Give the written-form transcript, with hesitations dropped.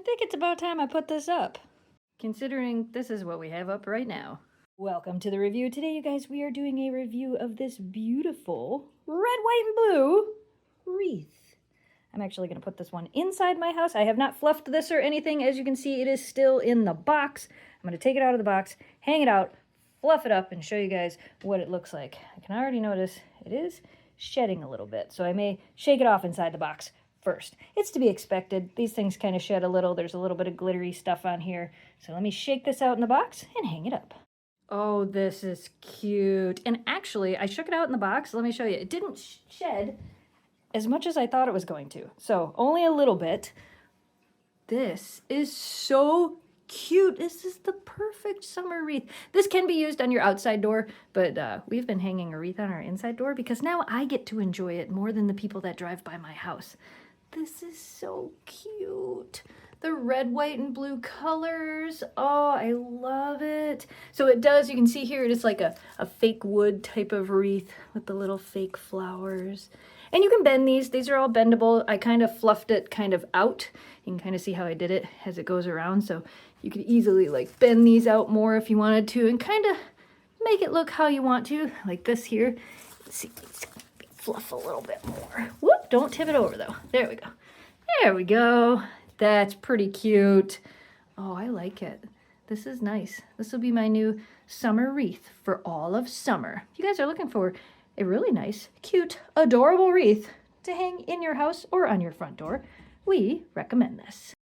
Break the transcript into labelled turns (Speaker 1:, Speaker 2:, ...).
Speaker 1: I think it's about time I put this up, considering this is what we have up right now. Welcome to the review. Today, you guys, we are doing a review of this beautiful red, white, and blue wreath. I'm actually going to put this one inside my house. I have not fluffed this or anything. As you can see, it is still in the box. I'm going to take it out of the box, hang it out, fluff it up, and show you guys what it looks like. I can already notice it is shedding a little bit, so I may shake it off inside the box first. It's to be expected. These things kind of shed a little. There's a little bit of glittery stuff on here. So let me shake this out in the box and hang it up. Oh, this is cute. And actually, I shook it out in the box. Let me show you. It didn't shed as much as I thought it was going to. So only a little bit. This is so cute. This is the perfect summer wreath. This can be used on your outside door, but we've been hanging a wreath on our inside door because now I get to enjoy it more than the people that drive by my house. This is so cute. The red, white, and blue colors. Oh, I love it. So it does, you can see here, it is like a fake wood type of wreath with the little fake flowers. And you can bend these. These are all bendable. I kind of fluffed it kind of out. You can kind of see how I did it as it goes around. So you could easily like bend these out more if you wanted to and kind of make it look how you want to. Like this here. Let's see, fluff a little bit more. Whoop, don't tip it over though. There we go. There we go. That's pretty cute. Oh, I like it. This is nice. This will be my new summer wreath for all of summer. If you guys are looking for a really nice, cute, adorable wreath to hang in your house or on your front door, we recommend this.